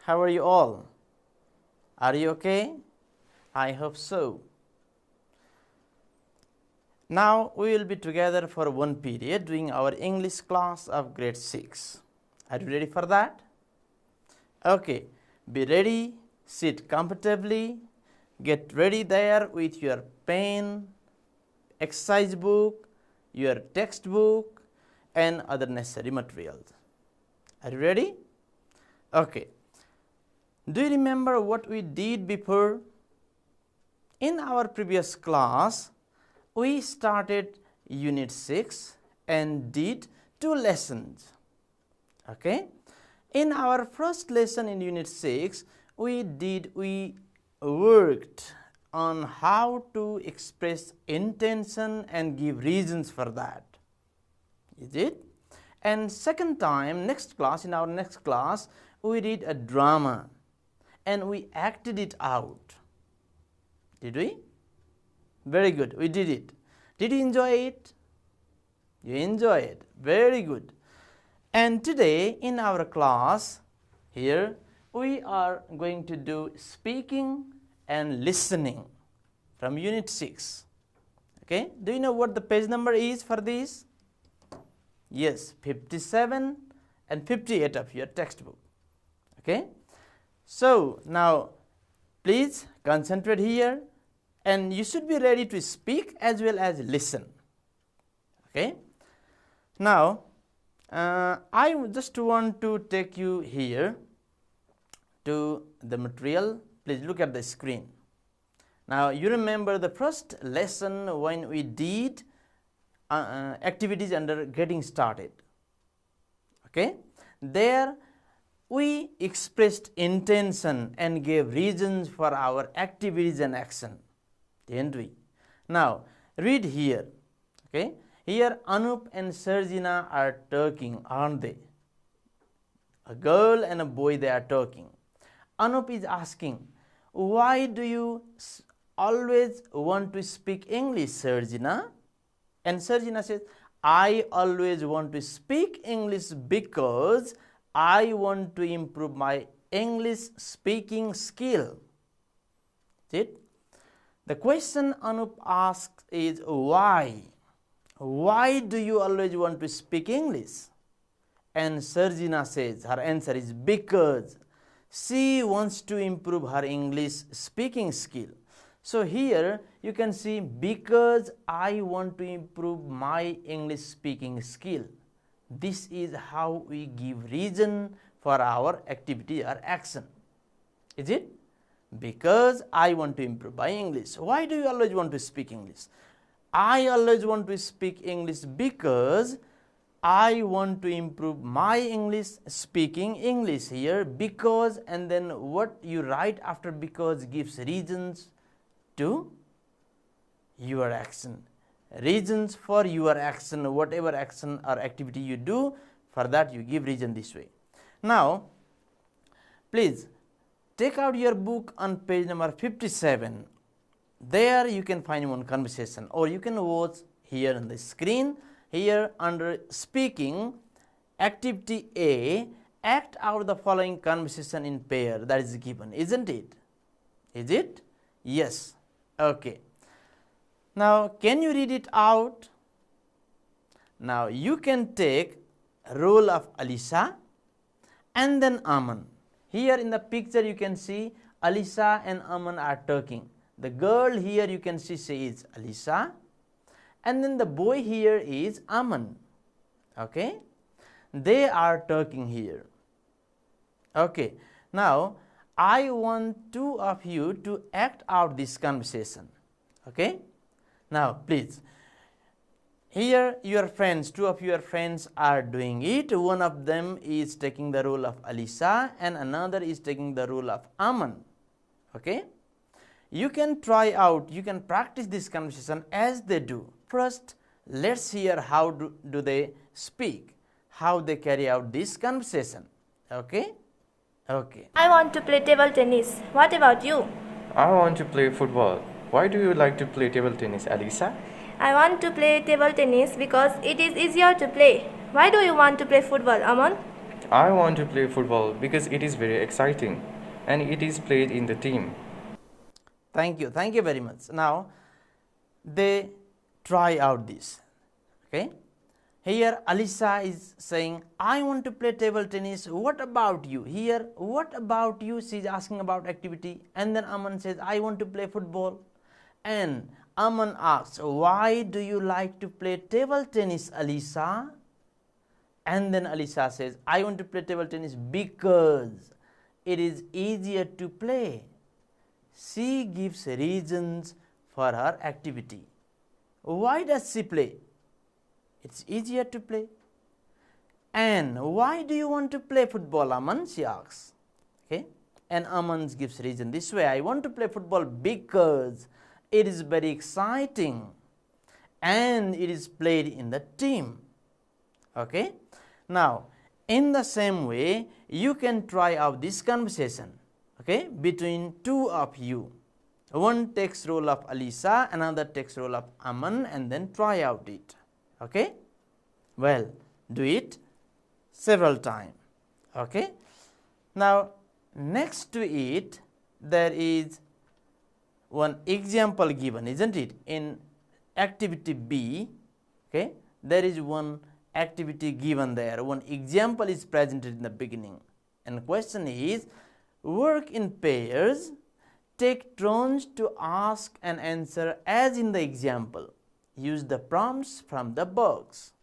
How are you all? Are you okay? I hope so. Now we will be together for one period doing our English class of grade 6. Are you ready for that? Okay, be ready, sit comfortably, get ready there with your pen, exercise book, your textbook and other necessary materials. Are you ready? Okay. Do you remember what we did before? In our previous class, we started Unit 6 and did 2 lessons. Okay. In our first lesson in Unit 6, we worked on how to express intention and give reasons for that. Is it? And second time, in our next class, we did a drama and we acted it out. Did we? Very good, we did it. Did you enjoy it? You enjoy it. Very good. And today in our class here, we are going to do speaking and listening from Unit 6. Okay. Do you know what the page number is for this? Yes, 57 and 58 of your textbook. Okay. So now please concentrate here and you should be ready to speak as well as listen. Okay. Now I just want to take you here to the material. Please look at the screen. Now you remember the first lesson when we did activities under getting started. Okay. There we expressed intention and gave reasons for our activities and action, didn't we? Now read here. Okay. Here Anup and Sarjina are talking, aren't they? A girl and a boy, they are talking. Anup is asking, why do you always want to speak English, Sarjina? And Sarjina says, I always want to speak English because I want to improve my English speaking skill. See? The question Anup asks is why? Why do you always want to speak English? And Sarjina says her answer is because she wants to improve her English speaking skill. So here you can see because I want to improve my English speaking skill. This is how we give reason for our activity or action. Is it? Because I want to improve my English. Why do you always want to speak English? I always want to speak English because I want to improve my English speaking English. Here because and then what you write after because gives reasons to your action. Reasons for your action, whatever action or activity you do, for that you give reason this way. Now please take out your book on page number 57. There you can find one conversation or you can watch here on the screen. Here under speaking, activity A, act out the following conversation in pair, that is given, isn't it? Is it? Yes. Okay. Now can you read it out? Now you can take role of Alisa and then Aman. Here in the picture you can see Alisa and Aman are talking. The girl here you can see she is Alisa and then the boy here is Aman. Okay. They are talking here. Okay. Now I want two of you to act out this conversation. Okay. Now please, here your friends, two of your friends are doing it. One of them is taking the role of Alisa and another is taking the role of Aman. Okay. You can try out, you can practice this conversation as they do. First, let's hear how do they speak, how they carry out this conversation. Okay. Okay. I want to play table tennis. What about you? I want to play football. Why do you like to play table tennis, Alisa? I want to play table tennis because it is easier to play. Why do you want to play football, Aman? I want to play football because it is very exciting and it is played in the team. Thank you very much. Now they try out this. Okay, here Alisa is saying, I want to play table tennis. What about you? Here, what about you? She is asking about activity, and then Aman says, I want to play football. And Aman asks, why do you like to play table tennis, Alisa? And then Alisa says, I want to play table tennis because it is easier to play. She gives reasons for her activity. Why does she play? It's easier to play. And why do you want to play football, Aman? She asks. Okay, and Aman gives reason this way. I want to play football because it is very exciting and it is played in the team. Okay, now in the same way you can try out this conversation, okay, between two of you. One takes role of Alisa, another takes role of Aman, and then try out it. Okay, well, do it several times. Okay, now next to it there is one example given, isn't it? In activity B, okay, there is one activity given there, one example is presented in the beginning, and the question is, work in pairs, take turns to ask and answer as in the example. Use the prompts from the box.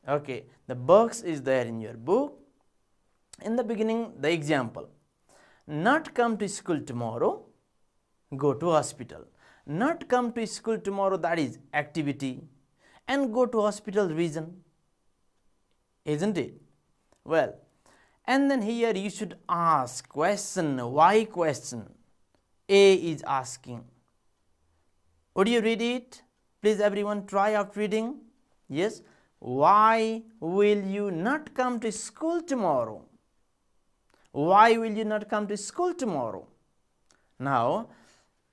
Okay, the box is there in your book. In the beginning, the example, not come to school tomorrow, go to hospital. Not come to school tomorrow, that is activity, and go to hospital reason, isn't it? Well, and then here you should ask question, why question? A is asking. Would you read it? Please everyone try out reading. Yes. Why will you not come to school tomorrow? Why will you not come to school tomorrow? Now,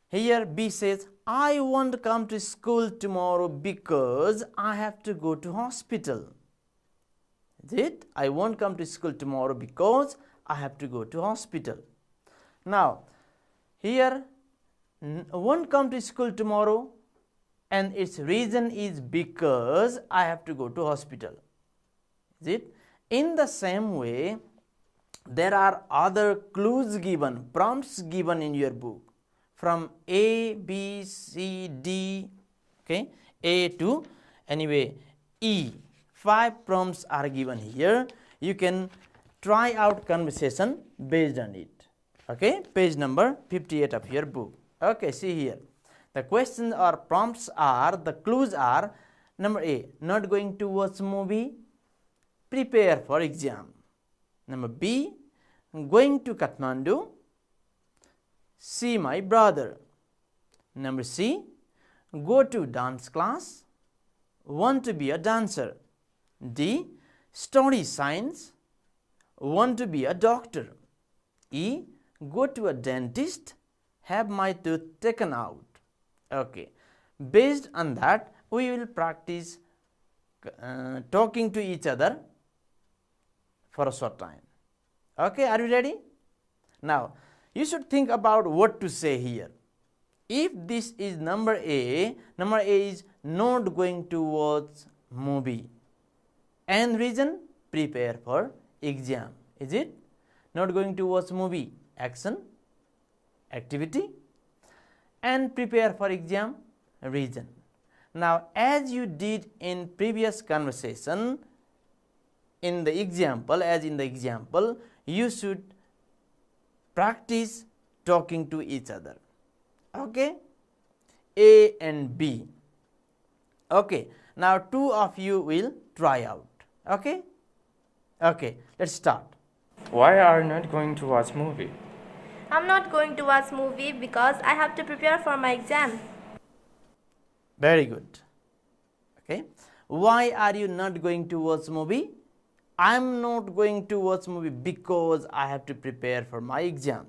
here B says, I won't come to school tomorrow because I have to go to hospital. Is it? I won't come to school tomorrow because I have to go to hospital. Now, here won't come to school tomorrow and its reason is because I have to go to hospital. Is it? In the same way, there are other clues given, prompts given in your book from A, B, C, D, okay, A to anyway E. 5 prompts are given here. You can try out conversation based on it. Okay, page number 58 of your book. Okay, see here. The questions or prompts are, the clues are, number A, not going to watch movie, prepare for exam. Number B, going to Kathmandu, see my brother. Number C, go to dance class, want to be a dancer. D, study science, want to be a doctor. E, go to a dentist, have my tooth taken out. Okay, based on that we will practice talking to each other for a short time. Okay, are you ready? Now, you should think about what to say here. If this is number A is not going to watch movie. And reason, prepare for exam. Is it? Not going to watch movie, action, activity, and prepare for exam, reason. Now, as you did in previous conversation, in the example, as in the example, you should practice talking to each other. Okay, A and B. Okay, now two of you will try out. Okay, okay, let's start. Why are you not going to watch movie? I'm not going to watch movie because I have to prepare for my exam. Very good. Okay, why are you not going to watch movie? I'm not going to watch movie because I have to prepare for my exam.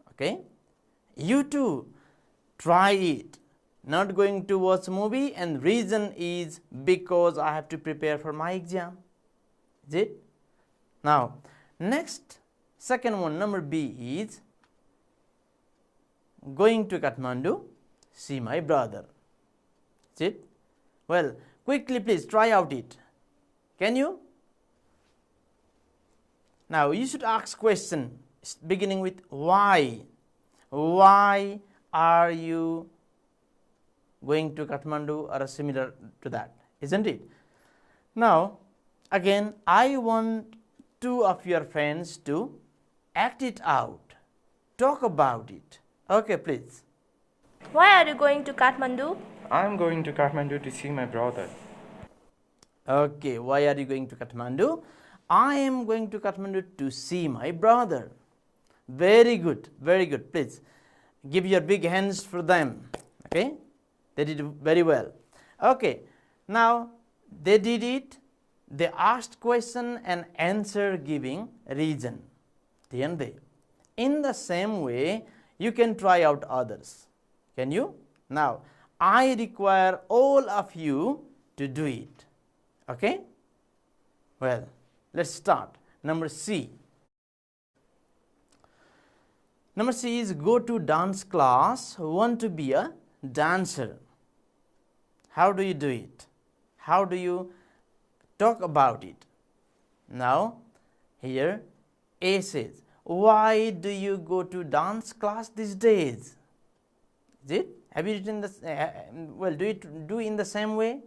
Okay, you too try it. Not going to watch movie and reason is because I have to prepare for my exam. Is it? Now, next, second one, number B is going to Kathmandu, see my brother. Is it? Well, quickly please try out it. Can you? Now, you should ask question beginning with why. Why are you going to Kathmandu, or similar to that, isn't it? Now, again, I want two of your friends to act it out, talk about it. Okay, please. Why are you going to Kathmandu? I'm going to Kathmandu to see my brother. Okay, why are you going to Kathmandu? I am going to Kathmandu to see my brother. Very good, very good. Please give your big hands for them. Okay, they did very well. Okay, now they did it. They asked question and answer giving reason, didn't they? In the same way, you can try out others. Can you? Now, I require all of you to do it. Okay? Well, let's start. Number C. Number C is go to dance class, want to be a dancer. How do you do it? How do you talk about it? Now, here A says, why do you go to dance class these days? Is it? Have you written this? Well, do in the same way?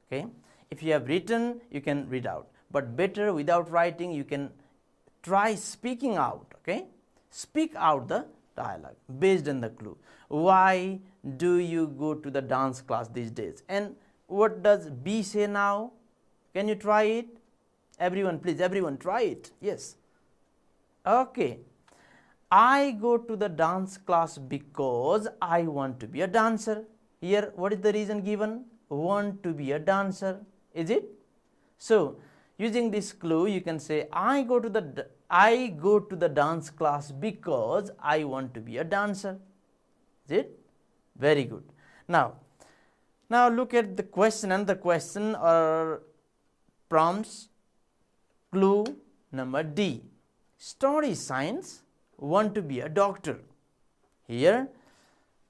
Okay. If you have written, you can read out. But better without writing, you can try speaking out. Okay. Speak out the dialogue based on the clue. Why do you go to the dance class these days? And what does B say now? Can you try it? Everyone, please, everyone, try it. Yes. Okay. I go to the dance class because I want to be a dancer. Here, what is the reason given? Want to be a dancer. Is it? So, using this clue, you can say, I go to the dance class because I want to be a dancer. Is it? Very good. Now look at the question, and the question or prompts clue number D. Study science, want to be a doctor. Here,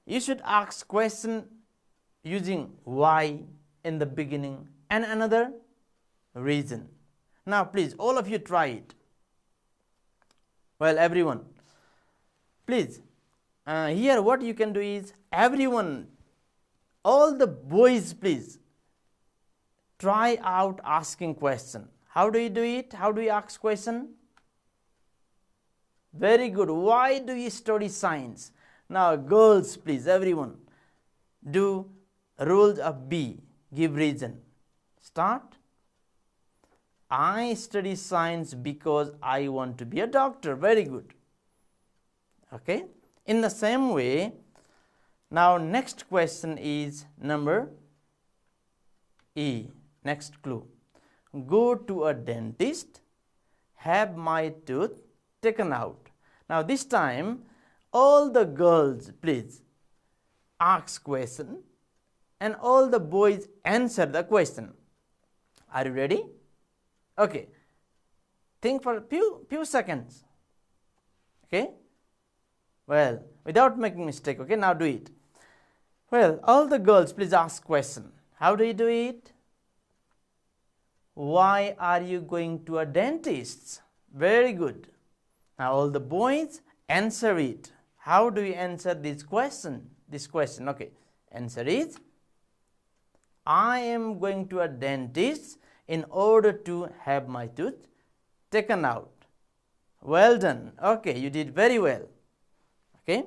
you should ask question using why in the beginning and another reason. Now, please, all of you try it. Well, everyone, please, here what you can do is, everyone, all the boys, please, try out asking question. How do you do it? How do you ask question? Very good. Why do you study science? Now, girls, please, everyone, do rules of B. Give reason. Start. I study science because I want to be a doctor. Very good. Okay. In the same way, now next question is number E. Next clue. Go to a dentist, have my tooth taken out. Now this time, all the girls, please, ask question and all the boys answer the question. Are you ready? Okay. Think for a few seconds. Okay. Well, without making mistake. Okay. Now do it. Well, all the girls, please ask question. How do you do it? Why are you going to a dentist? Very good. Now all the boys answer it. How do you answer this question? Okay. Answer is, I am going to a dentist in order to have my tooth taken out. Well done. Okay, you did very well. Okay.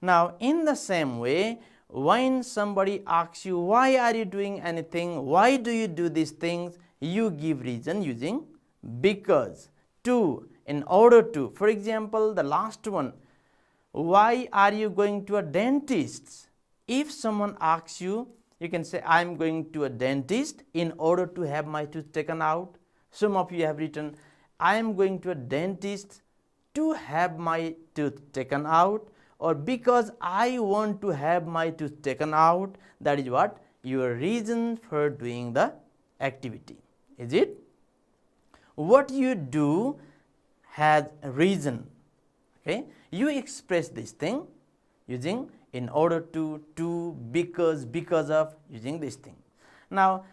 Now in the same way, when somebody asks you, why are you doing anything? Why do you do these things? You give reason using because, to, in order to. For example, the last one, why are you going to a dentist? If someone asks you, you can say, I am going to a dentist in order to have my tooth taken out. Some of you have written, I am going to a dentist to have my tooth taken out, or because I want to have my tooth taken out. That is what? Your reason for doing the activity. Is it? what you do has a reason. Okay, you express this thing using in order to, because of, using this thing. Now,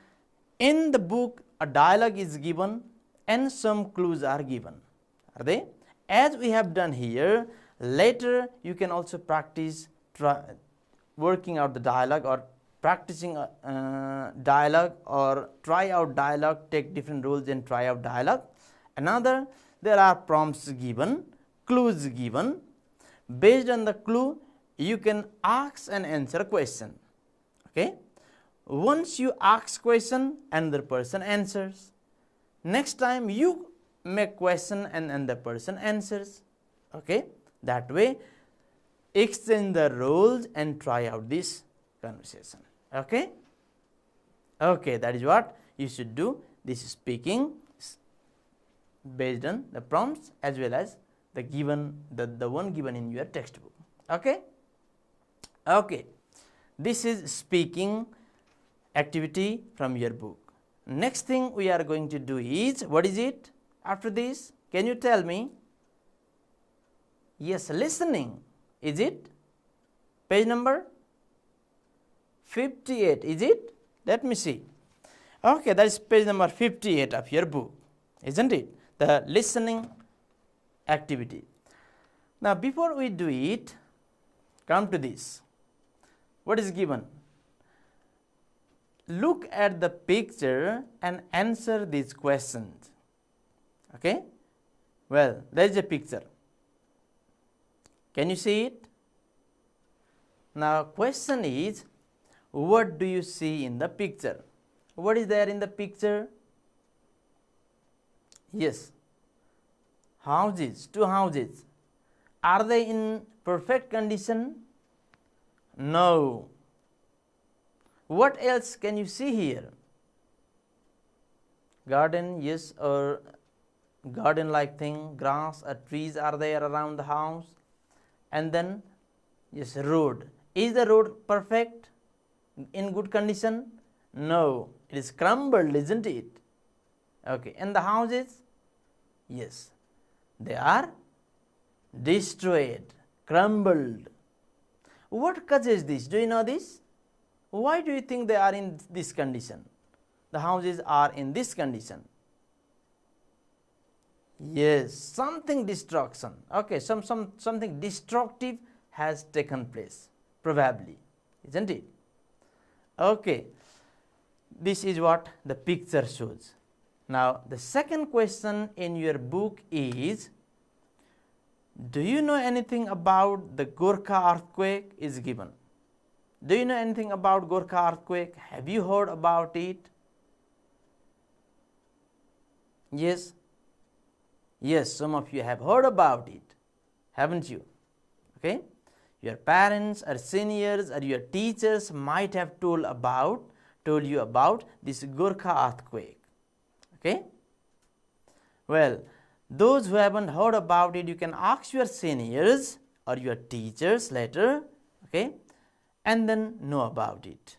in the book, a dialogue is given and some clues are given. Are they? As we have done here, later you can also practice working out the dialogue or practicing dialogue, or try out dialogue, take different roles and try out dialogue. Another, there are prompts given, clues given. Based on the clue, you can ask and answer question. Okay. Once you ask question, another person answers. Next time you make question and another person answers. Okay. That way, exchange the roles and try out this conversation. Okay. Okay, that is what you should do. This is speaking based on the prompts as well as the given, the one given in your textbook. Okay. Okay, this is speaking activity from your book. Next thing we are going to do is, what is it after this? Can you tell me? Yes, listening. Is it? Page number 58, is it? Let me see. Okay, that is page number 58 of your book, isn't it? The listening activity. Now, before we do it, come to this. What is given? Look at the picture and answer these questions. Okay? Well, there is a picture. Can you see it? Now, question is, what do you see in the picture? What is there in the picture? Yes, houses, two houses. Are they in perfect condition? No. What else can you see here? Garden, yes, or garden like thing, grass or trees are there around the house. And then, yes, road. Is the road perfect, in good condition? No, it is crumbled, isn't it? Okay, and the houses? Yes, they are destroyed, crumbled. What causes this? Do you know this? Why do you think they are in this condition? The houses are in this condition. Yes, something destruction. Okay, something destructive has taken place, probably, isn't it? Okay, this is what the picture shows. Now, the second question in your book is, do you know anything about the Gorkha earthquake is given? Do you know anything about Gorkha earthquake? Have you heard about it? Yes? Yes, some of you have heard about it, haven't you? Okay? Your parents or seniors or your teachers might have told you about this Gorkha earthquake. Okay? Well, those who haven't heard about it, you can ask your seniors or your teachers later, okay, and then know about it.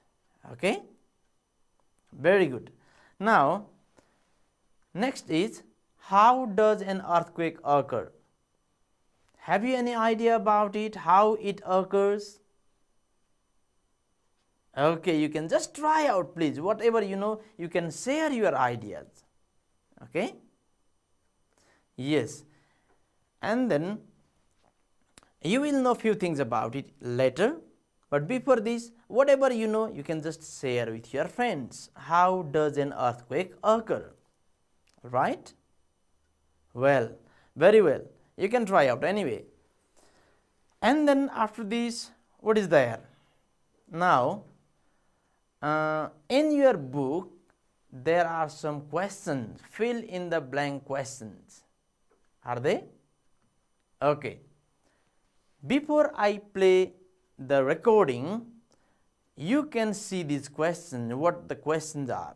Okay? Very good. Now, next is, how does an earthquake occur? Have you any idea about it, how it occurs? Okay, you can just try out, please. Whatever you know, you can share your ideas. Okay? Yes. And then you will know few things about it later. But before this, whatever you know, you can just share with your friends. How does an earthquake occur? Right? Well, very well. You can try out anyway. And then after this, what is there? Now, in your book, there are some questions. Fill in the blank questions. Are they? Okay. Before I play the recording, you can see these questions, what the questions are.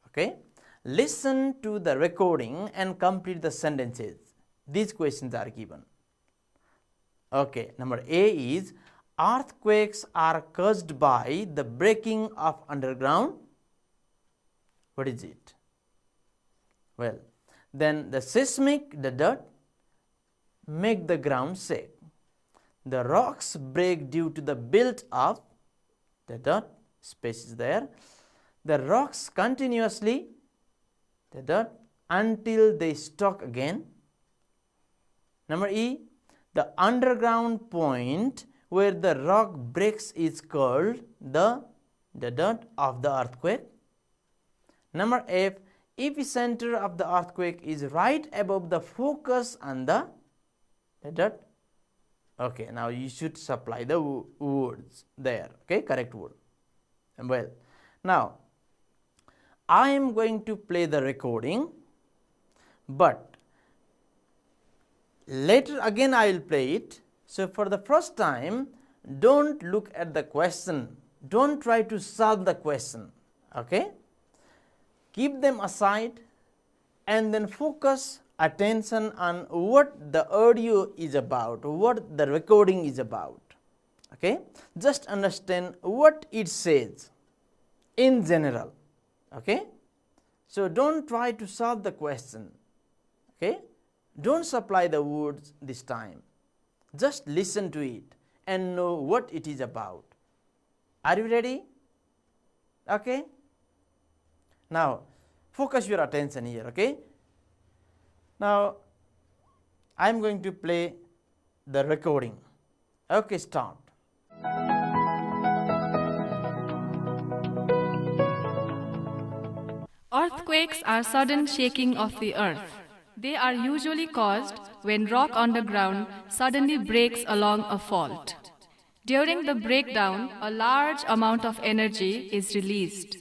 Okay. Listen to the recording and complete the sentences. These questions are given. Okay. Number A is, earthquakes are caused by the breaking of underground. What is it? Well, Then the seismic, the dirt, make the ground shake. The rocks break due to the build-up, the dirt, space is there. The rocks continuously, the dirt, until they stock again. Number E, the underground point where the rock breaks is called the dirt of the earthquake. Number F, epicenter of the earthquake is right above the focus and the dirt. Okay, now you should supply the words there, okay, correct word. Well, now I am going to play the recording, but later again I will play it. So for the first time, don't look at the question, don't try to solve the question, okay. Keep them aside and then focus attention on what the audio is about, what the recording is about, okay. Just understand what it says in general, okay. So don't try to solve the question, okay. Don't supply the words this time, just listen to it and know what it is about. Are you ready? Okay. Now focus your attention here, okay. Now I am going to play the recording. Okay, start. Earthquakes are sudden shaking of the earth. They are usually caused when rock on the ground suddenly breaks along a fault. During the breakdown, a large amount of energy is released.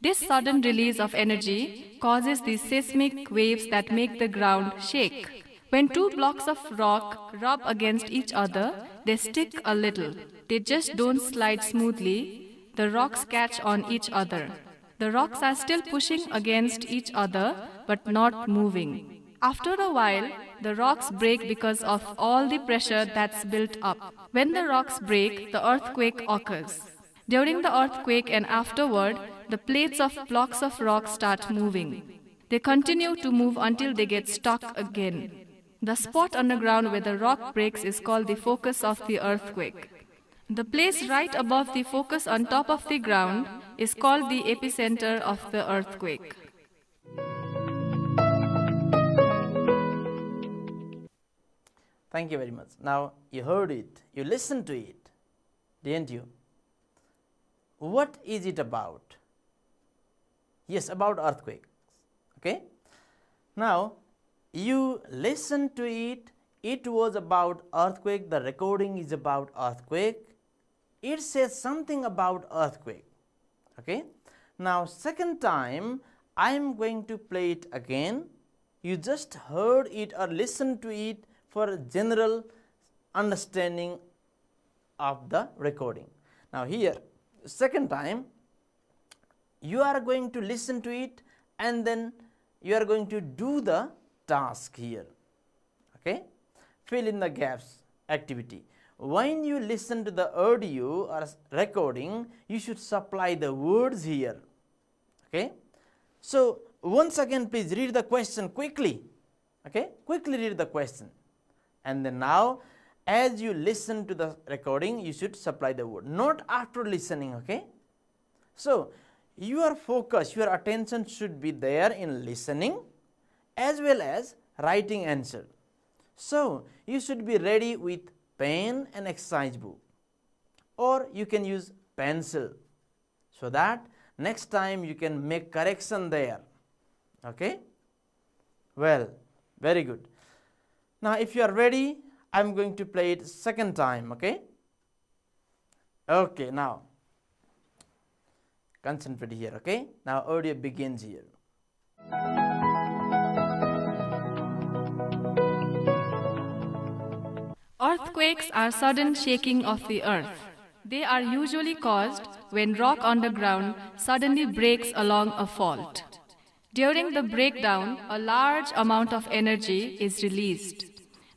This sudden release of energy causes the seismic waves that make the ground shake. When two blocks of rock rub against each other, they stick a little. They just don't slide smoothly. The rocks catch on each other. The rocks are still pushing against each other but not moving. After a while, the rocks break because of all the pressure that's built up. When the rocks break, the earthquake occurs. During the earthquake and afterward, the plates of blocks of rock start moving. They continue to move until they get stuck again. The spot on the ground where the rock breaks is called the focus of the earthquake. The place right above the focus on top of the ground is called the epicenter of the earthquake. Thank you very much. Now you heard it, you listened to it, didn't you? What is it about? Yes, about earthquakes, okay. Now you listened to it, it was about earthquake, the recording is about earthquake, it says something about earthquake, okay. Now second time I am going to play it again, you just heard it or listened to it for general understanding of the recording. Now here second time you are going to listen to it and then you are going to do the task here, okay. Fill in the gaps activity. When you listen to the audio or recording, you should supply the words here, okay. So once again please read the question quickly, okay, quickly read the question, and then now as you listen to the recording you should supply the word, not after listening, okay. So your focus, your attention should be there in listening as well as writing answer. So you should be ready with pen and exercise book, or you can use pencil so that next time you can make correction there, okay. Well, very good. Now if you are ready, I am going to play it second time, okay. Okay, now concentrate here, okay. Now audio begins here. Earthquakes are sudden shaking of the earth. They are usually caused when rock on the ground suddenly breaks along a fault. During the breakdown, a large amount of energy is released.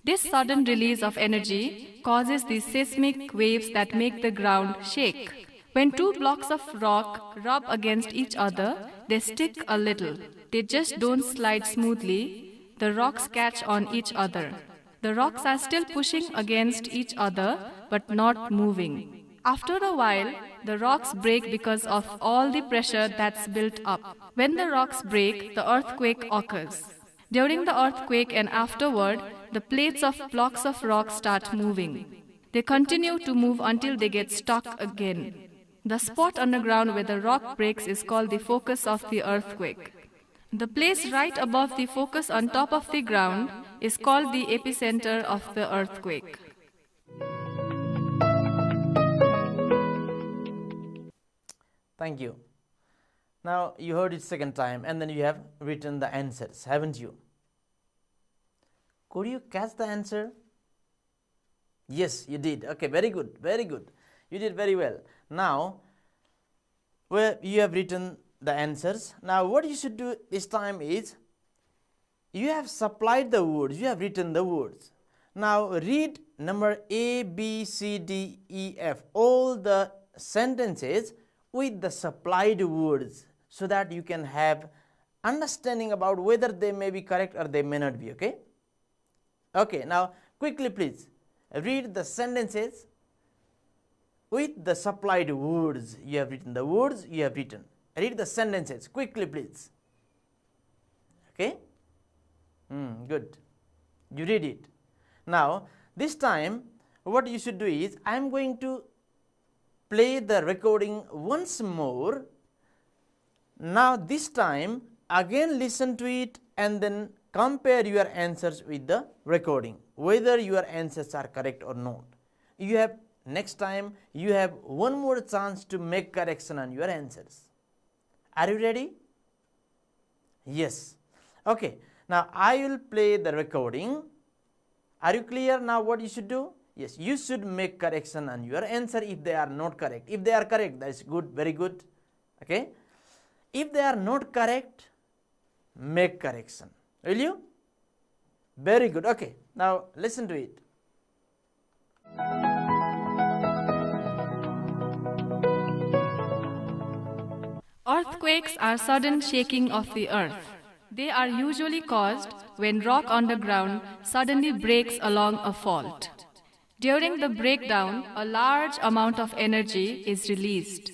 This sudden release of energy causes the seismic waves that make the ground shake. When two blocks of rock rub against each other, they stick a little. They just don't slide smoothly. the rocks catch on each other. The rocks are still pushing against each other but not moving. After a while, the rocks break because of all the pressure that's built up. When the rocks break, the earthquake occurs. During the earthquake and afterward, the plates of blocks of rock start moving. They continue to move until they get stuck again. The spot underground where the rock breaks is called the focus of the earthquake. The place right above the focus on top of the ground is called the epicenter of the earthquake. Thank you. Now you heard it second time and then you have written the answers, haven't you? Could you catch the answer? Yes, you did. Okay, very good, very good. You did very well. Now, well, you have written the answers. Now what you should do this time is, you have supplied the words, you have written the words. Now read number A, B, C, D, E, F, all the sentences with the supplied words, so that you can have understanding about whether they may be correct or they may not be, okay? Okay, now quickly please read the sentences with the supplied words. You have written the words, you have written. Read the sentences quickly please. Okay? Good. You read it. Now this time what you should do is, I am going to play the recording once more. Now this time again listen to it and then compare your answers with the recording, whether your answers are correct or not. You have next time you have one more chance to make correction on your answers. Are you ready? Yes. Okay. Now I will play the recording. Are you clear now what you should do? Yes, you should make correction on your answer if they are not correct. If they are correct, that is good, very good. Okay. If they are not correct, make correction. Will you? Very good. Okay. Now listen to it. Earthquakes are sudden shaking of the earth. They are usually caused when rock underground suddenly breaks along a fault. During the breakdown, a large amount of energy is released.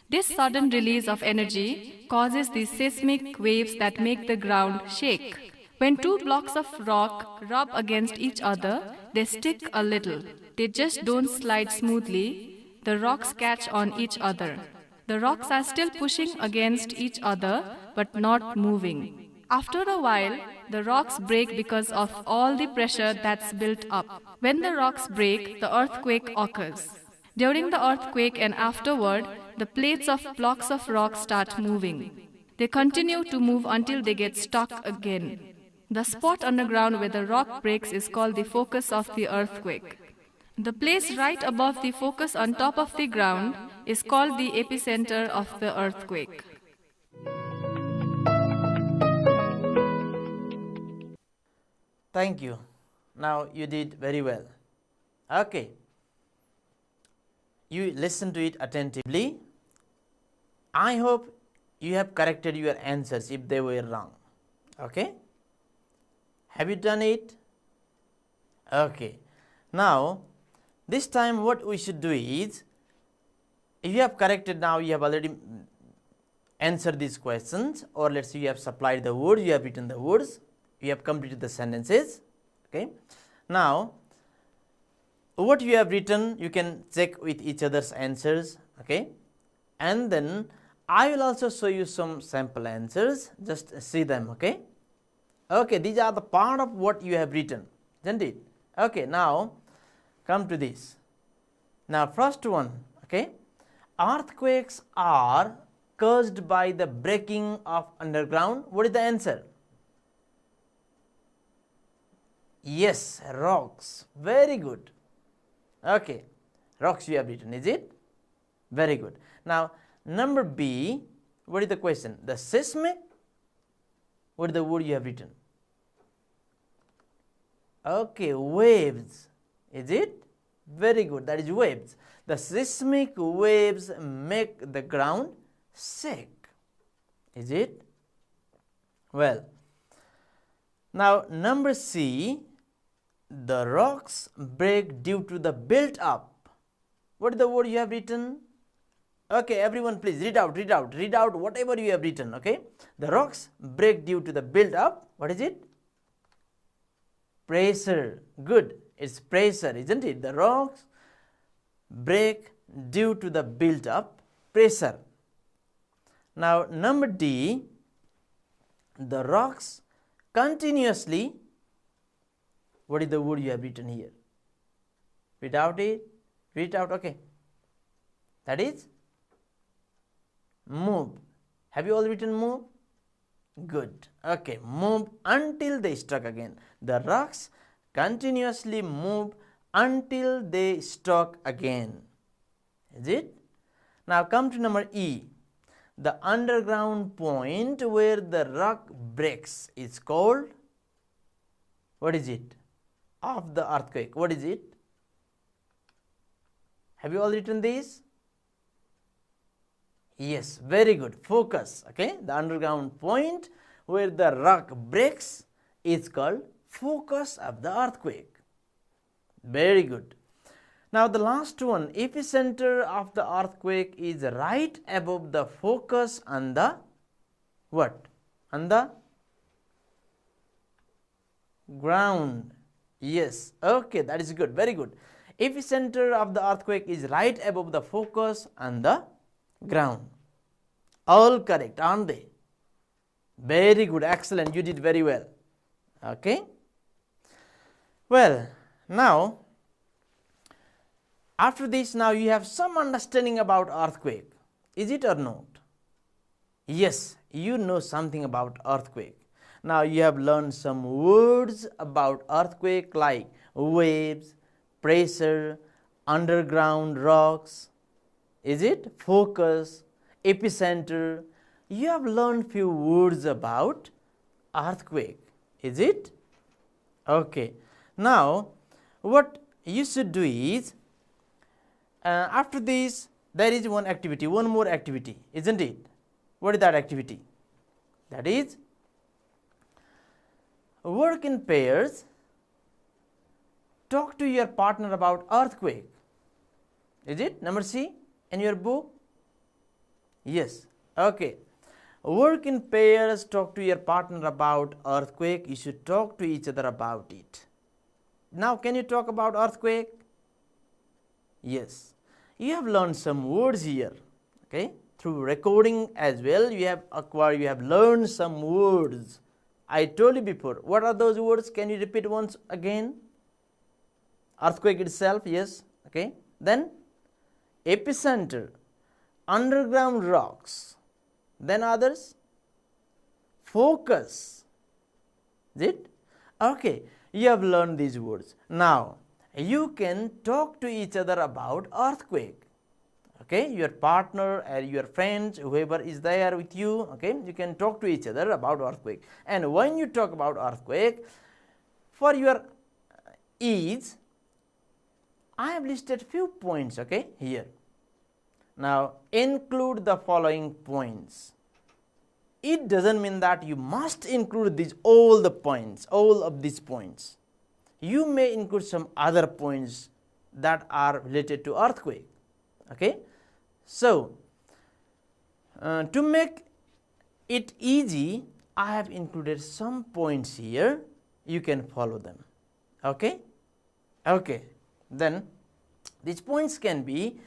This sudden release of energy causes the seismic waves that make the ground shake. When two blocks of rock rub against each other, they stick a little. They just don't slide smoothly. The rocks catch on each other. The rocks are still pushing against each other but not moving. After a while, the rocks break because of all the pressure that's built up. When the rocks break, the earthquake occurs. During the earthquake and afterward, the plates of blocks of rock start moving. They continue to move until they get stuck again. The spot underground where the rock breaks is called the focus of the earthquake. The place right above the focus on top of the ground is called the epicenter of the earthquake. Thank you. Now you did very well. Okay. You listen to it attentively. I hope you have corrected your answers if they were wrong. Okay. Have you done it? Okay. Now this time what we should do is, if you have corrected, now you have already answered these questions, or let's say you have supplied the words, you have written the words, you have completed the sentences. Okay. Now what you have written, you can check with each other's answers. Okay. And then I will also show you some sample answers, just see them. Okay. Okay, these are the part of what you have written, isn't it? Okay, now come to this. Now first one, okay, earthquakes are caused by the breaking of underground. What is the answer? Yes, rocks. Very good. Okay, rocks you have written, is it? Very good. Now number B, what is the question? The seismic. What is the word you have written? Okay, waves. Is it? Very good. That is waves. The seismic waves make the ground shake. Is it? Well, Now, number C, the rocks break due to the built up. What is the word you have written? Okay, everyone please read out whatever you have written, okay? The rocks break due to the build up. What is it? Pressure. Good. It's pressure, isn't it? The rocks break due to the built up pressure. Now, number D, the rocks continuously, what is the word you have written here? Read out it. Read out, okay. That is move. Have you all written move? Good. Okay, move until they struck again. The rocks continuously move until they struck again. Is it? Now come to number E. The underground point where the rock breaks is called, what is it? Of the earthquake. What is it? Have you all written this? Yes, very good. Focus. Okay, the underground point where the rock breaks is called focus of the earthquake. Very good. Now the last one, epicenter of the earthquake is right above the focus on the what? On the ground. Yes, okay, that is good, very good. Epicenter of the earthquake is right above the focus on the ground. All correct, aren't they? Very good, excellent, you did very well. Okay. Well, now after this, now you have some understanding about earthquake. Is it or not? Yes, you know something about earthquake. Now you have learned some words about earthquake like waves, pressure, underground rocks. Is it? Focus, epicenter. You have learned few words about earthquake. Is it? Okay. Now what you should do is, after this there is one activity, one more activity, isn't it? What is that activity? That is work in pairs, talk to your partner about earthquake. Is it? Number C in your book? Yes. Okay. Work in pairs, talk to your partner about earthquake. You should talk to each other about it. Now can you talk about earthquake? Yes. You have learned some words here. Okay. Through recording as well, you have acquired, you have learned some words. I told you before. What are those words? Can you repeat once again? Earthquake itself, yes. Okay. Then epicenter, underground rocks. Then others? Focus. Is it? Okay. You have learned these words. Now you can talk to each other about earthquake. Okay, your partner or your friends, whoever is there with you, okay, you can talk to each other about earthquake. And when you talk about earthquake, for your ease, I have listed few points, okay, here. Now include the following points. It doesn't mean that you must include these all the points, all of these points. You may include some other points that are related to earthquake. Okay. So to make it easy, I have included some points here. You can follow them. Okay. Okay. Then these points can be: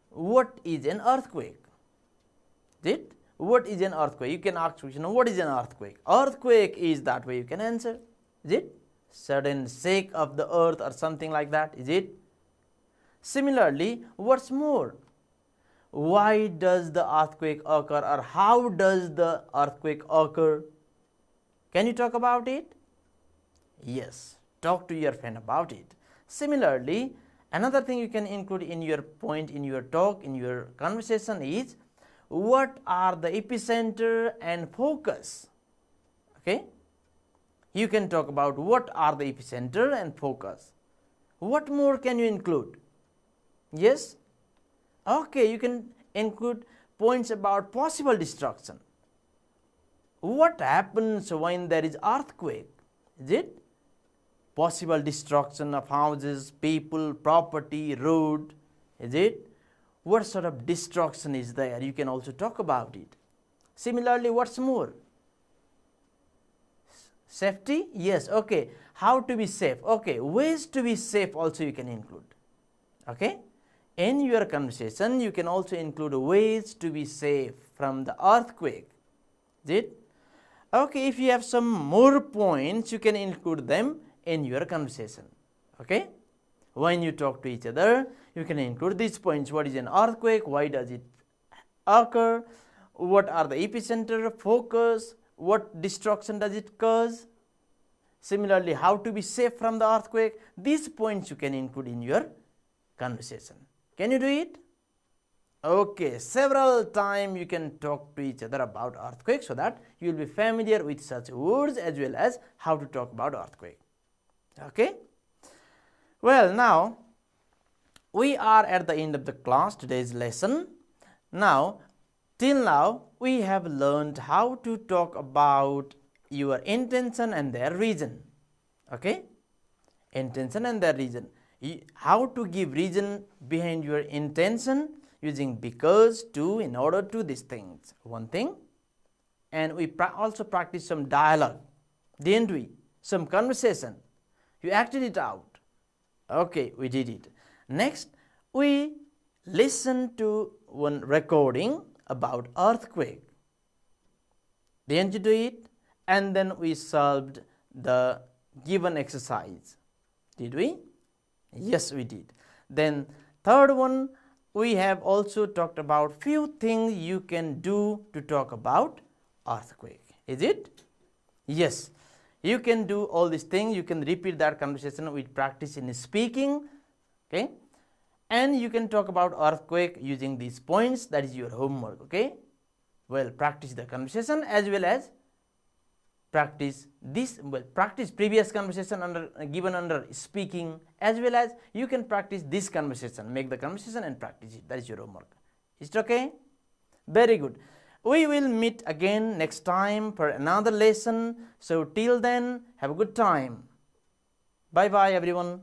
what is an earthquake? Did what is an earthquake? You can ask question, what is an earthquake? Earthquake is that way you can answer. Is it? Sudden shake of the earth or something like that. Is it? Similarly, what's more? Why does the earthquake occur, or how does the earthquake occur? Can you talk about it? Yes, talk to your friend about it. Similarly, another thing you can include in your point, in your talk, in your conversation is: what are the epicenter and focus? Okay, you can talk about what are the epicenter and focus. What more can you include? Yes. Okay, you can include points about possible destruction. What happens when there is earthquake? Is it? Possible destruction of houses, people, property, road. Is it? What sort of destruction is there? You can also talk about it. Similarly, what's more? Safety? Yes, okay. How to be safe? Okay, ways to be safe also you can include. Okay? In your conversation, you can also include ways to be safe from the earthquake. Is it? Okay, if you have some more points, you can include them in your conversation. Okay? When you talk to each other, you can include these points. What is an earthquake? Why does it occur? What are the epicenter, focus? What destruction does it cause? Similarly, how to be safe from the earthquake? These points you can include in your conversation. Can you do it? Okay, several times you can talk to each other about earthquake so that you will be familiar with such words as well as how to talk about earthquake. Okay? Well, now we are at the end of the class, today's lesson. Now, till now, we have learned how to talk about your intention and their reason. Okay? Intention and their reason. How to give reason behind your intention using because, to, in order to, these things. One thing. And we also practice some dialogue. Didn't we? Some conversation. You acted it out. Okay, we did it. Next, we listened to one recording about earthquake. Didn't you do it? And then we solved the given exercise. Did we? Yes, we did. Then third one, we have also talked about few things you can do to talk about earthquake. Is it? Yes. You can do all these things. You can repeat that conversation with practice in speaking. Okay. And you can talk about earthquake using these points. That is your homework. Okay. Well, practice the conversation as well as practice this. Well, practice previous conversation given under speaking, as well as you can practice this conversation. Make the conversation and practice it. That is your homework. Is it okay? Very good. We will meet again next time for another lesson. So till then, have a good time. Bye bye everyone.